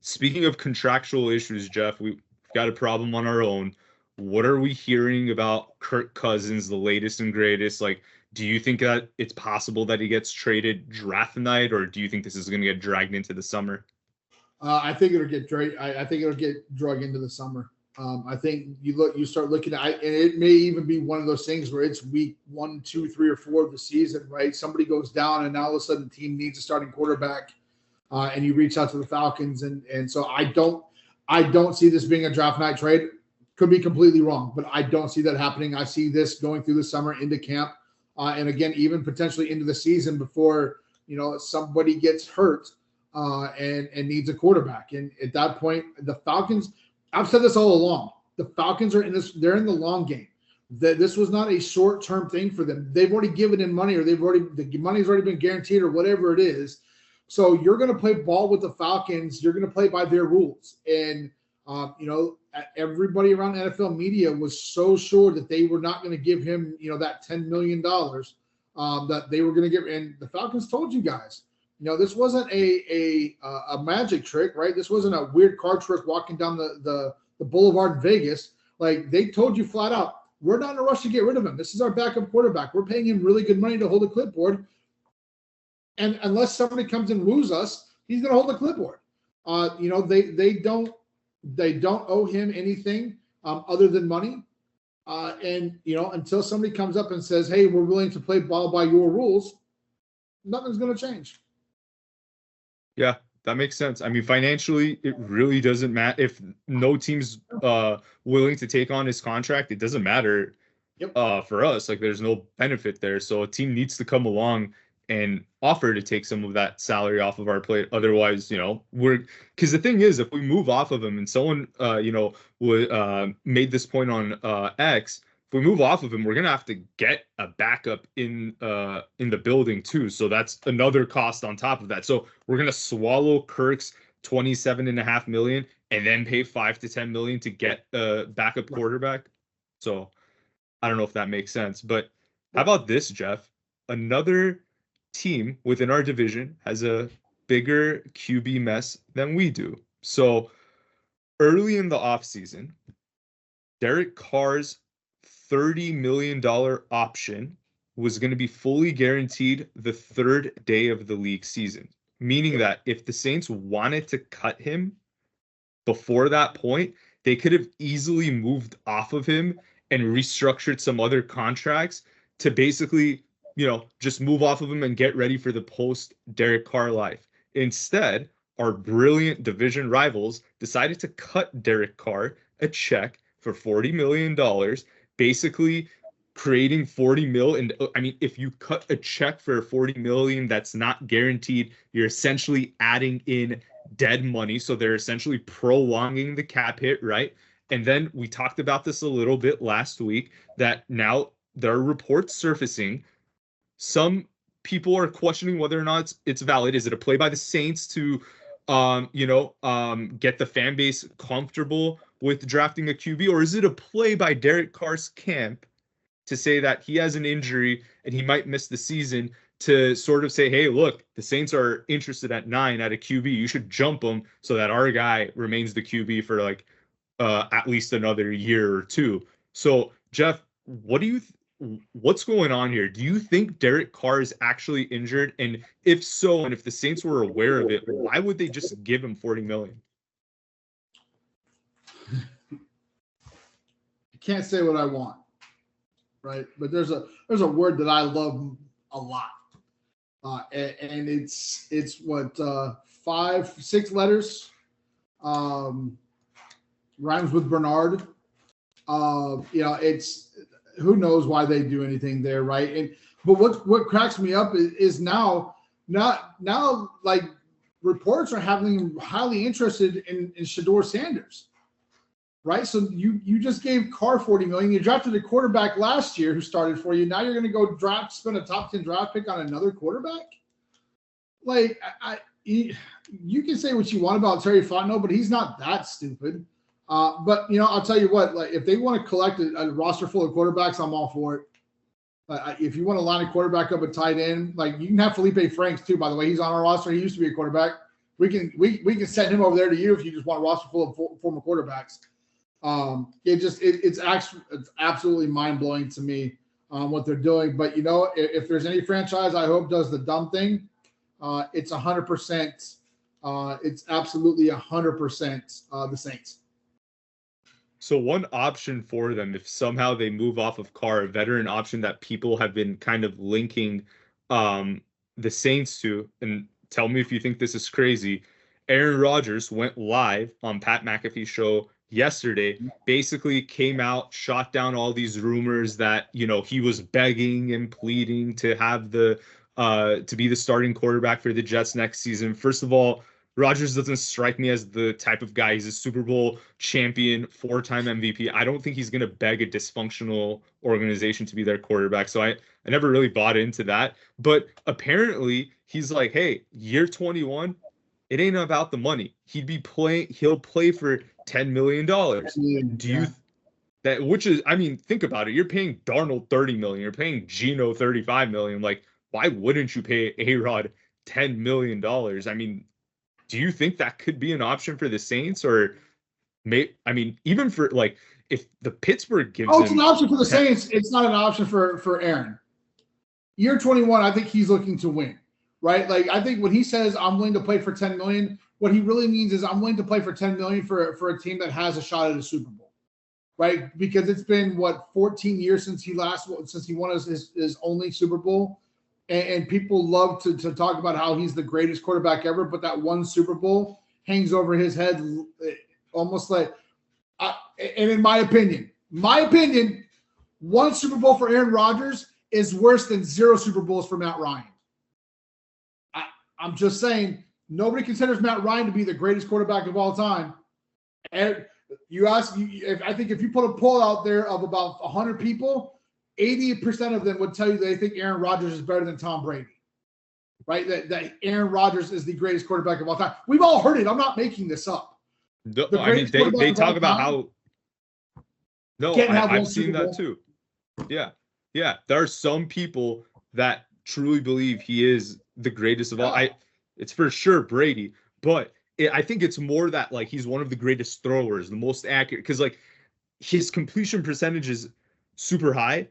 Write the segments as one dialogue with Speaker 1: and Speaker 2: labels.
Speaker 1: speaking of contractual issues, Jeff, we've got a problem on our own. What are we hearing about Kirk Cousins, the latest and greatest? Like, do you think that it's possible that he gets traded draft night, or do you think this is going to get dragged into the summer?
Speaker 2: I think it'll get dragged. I think it'll get drug into the summer. I think you start looking at, and it may even be one of those things where it's week 1, 2, 3, or 4 of the season, right? Somebody goes down, and now all of a sudden the team needs a starting quarterback, and you reach out to the Falcons, and so I don't see this being a draft night trade. Could be completely wrong, but I don't see that happening. I see this going through the summer into camp, and again, even potentially into the season before somebody gets hurt and needs a quarterback. And at that point, the Falcons. I've said this all along. The Falcons are in this. They're in the long game. This was not a short-term thing for them. They've already given in money, or the money's already been guaranteed, or whatever it is. So you're going to play ball with the Falcons. You're going to play by their rules. And everybody around NFL media was so sure that they were not going to give him, that $10 million that they were going to give. And the Falcons told you guys. This wasn't a magic trick, right? This wasn't a weird card trick walking down the boulevard in Vegas. Like, they told you flat out, we're not in a rush to get rid of him. This is our backup quarterback. We're paying him really good money to hold a clipboard. And unless somebody comes and woos us, he's going to hold the clipboard. They don't owe him anything other than money. Until somebody comes up and says, hey, we're willing to play ball by your rules, nothing's going to change.
Speaker 1: Yeah, that makes sense. I mean, financially, it really doesn't matter. If no team's willing to take on his contract, it doesn't matter.
Speaker 2: Yep.
Speaker 1: For us. Like, there's no benefit there. So a team needs to come along and offer to take some of that salary off of our plate. Otherwise, because the thing is, if we move off of him, and someone, made this point on X, if we move off of him, we're going to have to get a backup in the building too. So that's another cost on top of that. So we're going to swallow Kirk's $27.5 million and then pay $5 to $10 million to get a backup quarterback. So I don't know if that makes sense, but how about this, Jeff? Another team within our division has a bigger QB mess than we do. So early in the offseason, Derek Carr's $30 million option was going to be fully guaranteed the third day of the league season, meaning that if the Saints wanted to cut him before that point, they could have easily moved off of him and restructured some other contracts to basically, just move off of him and get ready for the post Derek Carr life. Instead, our brilliant division rivals decided to cut Derek Carr a check for $40 million, basically creating 40 mil. And I mean, if you cut a check for 40 million that's not guaranteed, you're essentially adding in dead money. So they're essentially prolonging the cap hit, right? And then we talked about this a little bit last week, that now there are reports surfacing. Some people are questioning whether or not it's valid. Is it a play by the Saints to get the fan base comfortable with drafting a QB, or is it a play by Derek Carr's camp to say that he has an injury and he might miss the season, to sort of say, hey, look, the Saints are interested at 9 at a QB. You should jump him so that our guy remains the QB for at least another year or two. So, Jeff, what's going on here? Do you think Derek Carr is actually injured? And if so, and if the Saints were aware of it, why would they just give him $40 million?
Speaker 2: Can't say what I want, right? But there's a word that I love a lot, and it's what 5-6 letters, rhymes with Bernard. It's, who knows why they do anything there, right? But what cracks me up is now like reports are highly interested in Shedeur Sanders. Right, so you just gave Carr $40 million. You drafted a quarterback last year who started for you. Now you're going to go spend a top 10 draft pick on another quarterback. Like, you can say what you want about Terry Fontenot, but he's not that stupid. But I'll tell you what. Like, if they want to collect a roster full of quarterbacks, I'm all for it. If you want to line a quarterback up at tight end, like, you can have Felipe Franks too. By the way, he's on our roster. He used to be a quarterback. We can send him over there to you if you just want a roster full of former quarterbacks. It's absolutely mind blowing to me what they're doing. But you know, if there's any franchise I hope does the dumb thing, it's 100%. It's absolutely 100% the Saints.
Speaker 1: So one option for them, if somehow they move off of Carr, a veteran option that people have been kind of linking the Saints to, and tell me if you think this is crazy. Aaron Rodgers went live on Pat McAfee's show yesterday, basically came out, shot down all these rumors that, you know, he was begging and pleading to have to be the starting quarterback for the Jets next season. First of all, Rodgers doesn't strike me as the type of guy. He's a Super Bowl champion, 4-time MVP. I don't think he's going to beg a dysfunctional organization to be their quarterback. So I never really bought into that. But apparently he's like, hey, year 21, it ain't about the money. He'll play for $10 million. Do you that, which is, I mean, think about it. You're paying Darnold $30 million. You're paying Geno $35 million. Like, why wouldn't you pay A-Rod $10 million? I mean, do you think that could be an option for the Saints? Or even for, like, if the Pittsburgh gives
Speaker 2: it's an option for the Saints. It's not an option for Aaron. Year 21, I think he's looking to win, right? Like, I think when he says I'm willing to play for $10 million, what he really means is I'm willing to play for $10 million for a team that has a shot at a Super Bowl, right? Because it's been 14 years since he won his only Super Bowl. And people love to talk about how he's the greatest quarterback ever, but that one Super Bowl hangs over his head almost like, and in my opinion, one Super Bowl for Aaron Rodgers is worse than 0 Super Bowls for Matt Ryan. I'm just saying, nobody considers Matt Ryan to be the greatest quarterback of all time. And I think if you put a poll out there of about 100 people, 80% of them would tell you they think Aaron Rodgers is better than Tom Brady, right? That Aaron Rodgers is the greatest quarterback of all time. We've all heard it. I'm not making this up.
Speaker 1: I mean, they talk about how. No, I've seen that too. Yeah. There are some people that truly believe he is the greatest of all. It's for sure Brady, but I think it's more that, like, he's one of the greatest throwers, the most accurate, because, like, his completion percentage is super high.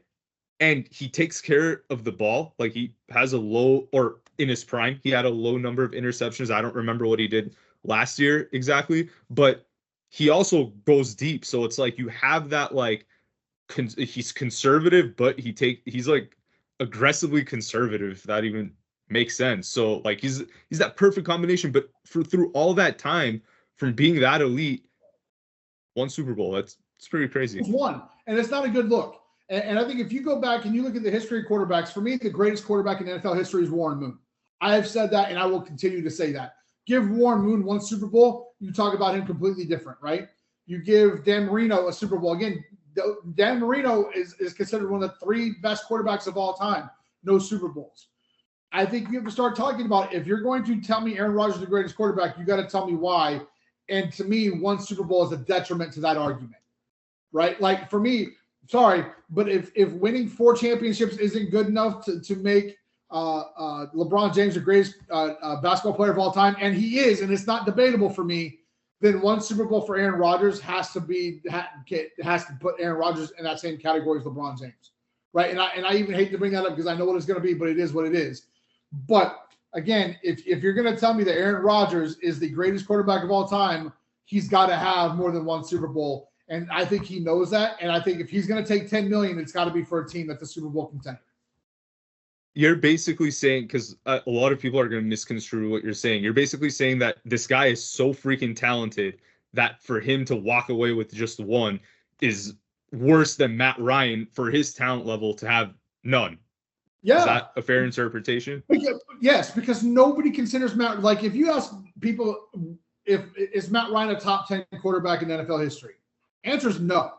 Speaker 1: And he takes care of the ball. Like, he has or in his prime, he had a low number of interceptions. I don't remember what he did last year exactly, but he also goes deep. So it's like you have that, like, he's conservative, but he's like aggressively conservative, if that even makes sense. So, like, he's that perfect combination. But through all that time, from being that elite, one Super Bowl, it's pretty crazy.
Speaker 2: It's one, and it's not a good look. And I think if you go back and you look at the history of quarterbacks, for me, the greatest quarterback in NFL history is Warren Moon. I have said that, and I will continue to say that. Give Warren Moon one Super Bowl, you talk about him completely different, right? You give Dan Marino a Super Bowl. Again, Dan Marino is considered one of the 3 best quarterbacks of all time. No Super Bowls. I think you have to start talking about, if you're going to tell me Aaron Rodgers is the greatest quarterback, you got to tell me why. And to me, one Super Bowl is a detriment to that argument, right? Like, for me, sorry, but if winning 4 championships isn't good enough to make LeBron James the greatest basketball player of all time, and he is, and it's not debatable for me, then one Super Bowl for Aaron Rodgers has to put Aaron Rodgers in that same category as LeBron James, right? And I even hate to bring that up because I know what it's going to be, but it is what it is. But again, if you're going to tell me that Aaron Rodgers is the greatest quarterback of all time, he's got to have more than one Super Bowl. And I think he knows that. And I think if he's going to take $10 million, it's got to be for a team that's a Super Bowl contender.
Speaker 1: You're basically saying, because a lot of people are going to misconstrue what you're saying. You're basically saying that this guy is so freaking talented that for him to walk away with just one is worse than Matt Ryan for his talent level to have none. Yeah. Is that a fair interpretation?
Speaker 2: Yes, because nobody considers Matt. Like, if you ask people, is Matt Ryan a top 10 quarterback in NFL history? Answer is no.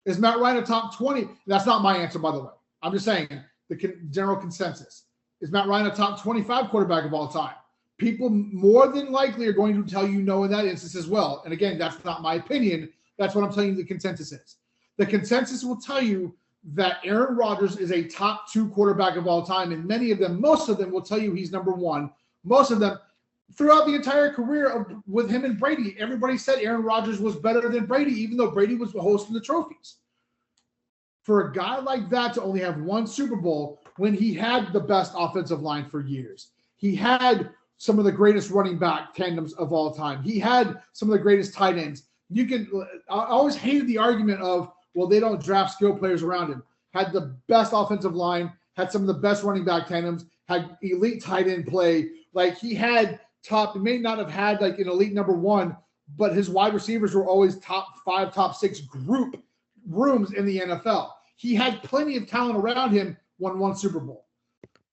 Speaker 2: Is Matt Ryan a top 20? That's not my answer, by the way. I'm just saying the general consensus. Is Matt Ryan a top 25 quarterback of all time? People more than likely are going to tell you no in that instance as well. And again, that's not my opinion. That's what I'm telling you the consensus is. The consensus will tell you that Aaron Rodgers is a top 2 quarterback of all time. And most of them will tell you he's number 1. Most of them, throughout the entire career with him and Brady, everybody said Aaron Rodgers was better than Brady, even though Brady was hosting the trophies. For a guy like that to only have one Super Bowl when he had the best offensive line for years, he had some of the greatest running back tandems of all time, he had some of the greatest tight ends. I always hated the argument of, well, they don't draft skill players around him. Had the best offensive line, had some of the best running back tandems, had elite tight end play. Like he had he may not have had like an elite number one, but his wide receivers were always top 5, top 6 group rooms in the NFL. He had plenty of talent around him, won one Super Bowl.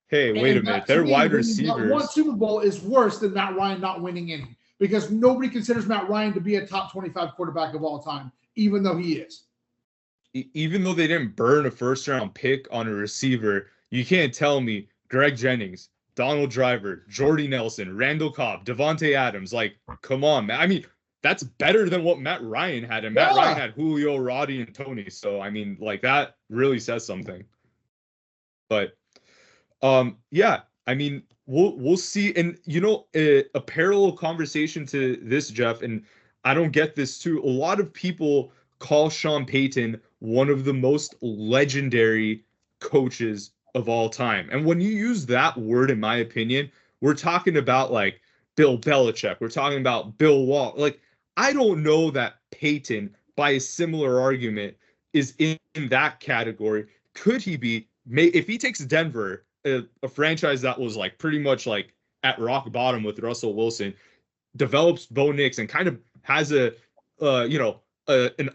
Speaker 1: Hey, wait a minute. Their wide receivers.
Speaker 2: One Super Bowl is worse than Matt Ryan not winning any, because nobody considers Matt Ryan to be a top 25 quarterback of all time, even though he is.
Speaker 1: Even though they didn't burn a first-round pick on a receiver, you can't tell me Greg Jennings, Donald Driver, Jordy Nelson, Randall Cobb, Devontae Adams. Like, come on, man. I mean, that's better than what Matt Ryan had. And Matt Ryan had Julio, Roddy, and Tony. So, I mean, like, that really says something. But, yeah, I mean, we'll see. And, you know, a parallel conversation to this, Jeff, and I don't get this too. A lot of people call Sean Payton one of the most legendary coaches of all time. And when you use that word, in my opinion, we're talking about like Bill Belichick. We're talking about Bill Walsh. Like, I don't know that Payton, by a similar argument, is in that category. Could he be? If he takes Denver, a franchise that was like pretty much like at rock bottom with Russell Wilson, develops Bo Nix and kind of has an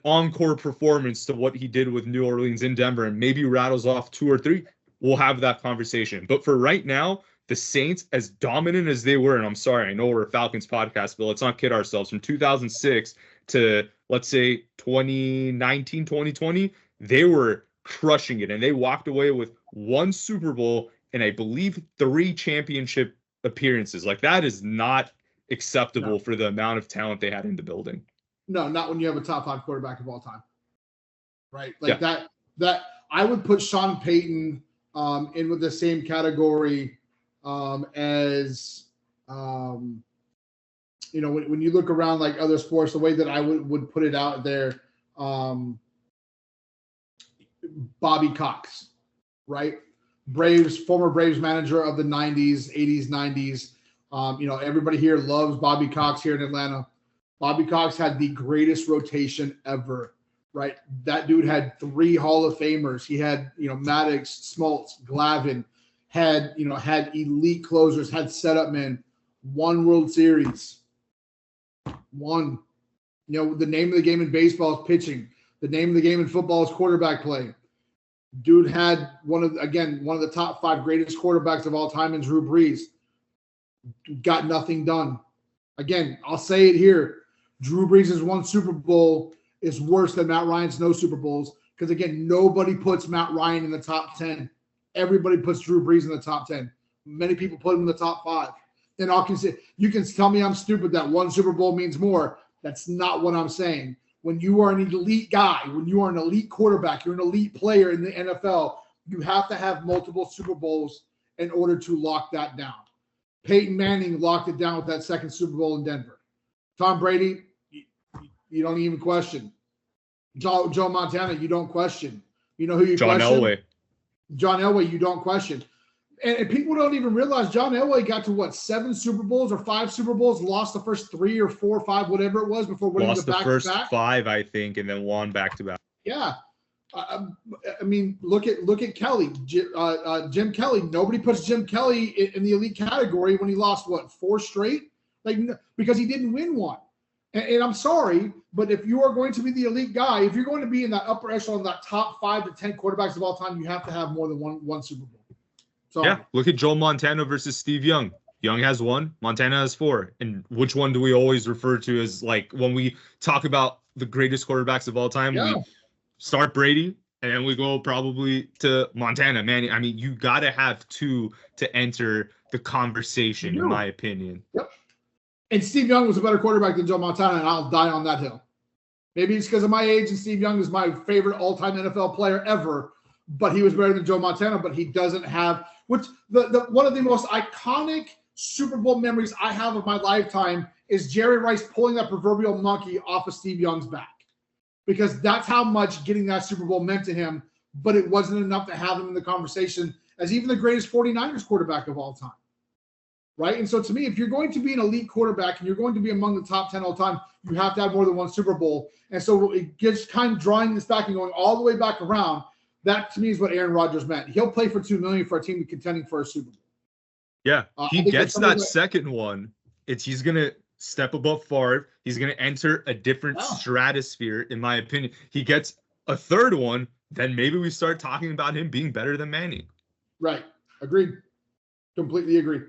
Speaker 1: encore performance to what he did with New Orleans in Denver, and maybe rattles off 2 or 3, we'll have that conversation. But for right now, the Saints, as dominant as they were, and I'm sorry, I know we're a Falcons podcast, but let's not kid ourselves, from 2006 to, let's say, 2019, 2020, they were crushing it, and they walked away with 1 Super Bowl and I believe 3 championship appearances. Like, that is not acceptable for the amount of talent they had in the building.
Speaker 2: No, not when you have a top 5 quarterback of all time, right? Like that I would put Sean Payton in with the same category as when you look around like other sports, the way that I would put it out there, Bobby Cox, right? Former Braves manager of the 90s, 80s, 90s. Everybody here loves Bobby Cox here in Atlanta. Bobby Cox had the greatest rotation ever, right? That dude had 3 Hall of Famers. He had, Maddox, Smoltz, Glavine, had elite closers, had setup men, 1 World Series. 1. The name of the game in baseball is pitching. The name of the game in football is quarterback play. Dude had one of the top 5 greatest quarterbacks of all time in Drew Brees. Got nothing done. Again, I'll say it here. Drew Brees' 1 Super Bowl is worse than Matt Ryan's no Super Bowls, because, again, nobody puts Matt Ryan in the top 10. Everybody puts Drew Brees in the top 10. Many people put him in the top 5. And you can tell me I'm stupid that 1 Super Bowl means more. That's not what I'm saying. When you are an elite guy, when you are an elite quarterback, you're an elite player in the NFL, you have to have multiple Super Bowls in order to lock that down. Peyton Manning locked it down with that 2nd Super Bowl in Denver. Tom Brady, you don't even question. Joe Montana, you don't question. You know who you question? John Elway, you don't question. And people don't even realize John Elway got to 7 Super Bowls or 5 Super Bowls, lost the first 3 or 4 or 5, whatever it was, before winning the back-to-back.
Speaker 1: Lost the first 5, I think, and then won back-to-back.
Speaker 2: Yeah. I mean, look at Kelly, Jim Kelly. Nobody puts Jim Kelly in the elite category when he lost 4 straight, because he didn't win 1. And I'm sorry, but if you are going to be the elite guy, if you're going to be in that upper echelon, that top 5 to 10 quarterbacks of all time, you have to have more than one Super Bowl. So,
Speaker 1: yeah, look at Joe Montana versus Steve Young. Young has 1, Montana has 4. And which one do we always refer to as, like, when we talk about the greatest quarterbacks of all time? Yeah. We start Brady, and then we go probably to Montana. Man, I mean, you got to have 2 to enter the conversation, in my opinion.
Speaker 2: Yep. And Steve Young was a better quarterback than Joe Montana, and I'll die on that hill. Maybe it's because of my age, and Steve Young is my favorite all-time NFL player ever, but he was better than Joe Montana, but he doesn't have – one of the most iconic Super Bowl memories I have of my lifetime is Jerry Rice pulling that proverbial monkey off of Steve Young's back, because that's how much getting that Super Bowl meant to him. But it wasn't enough to have him in the conversation as even the greatest 49ers quarterback of all time. Right? And so to me, if you're going to be an elite quarterback and you're going to be among the top 10 all time, you have to have more than one Super Bowl. And so it gets kind of drawing this back and going all the way back around. That to me is what Aaron Rodgers meant. He'll play for $2 million for a team contending for a Super Bowl.
Speaker 1: Yeah, he gets that second one. He's gonna step above Favre. He's gonna enter a different stratosphere, in my opinion. He gets a third one, then maybe we start talking about him being better than Manning.
Speaker 2: Right. Agreed. Completely agree.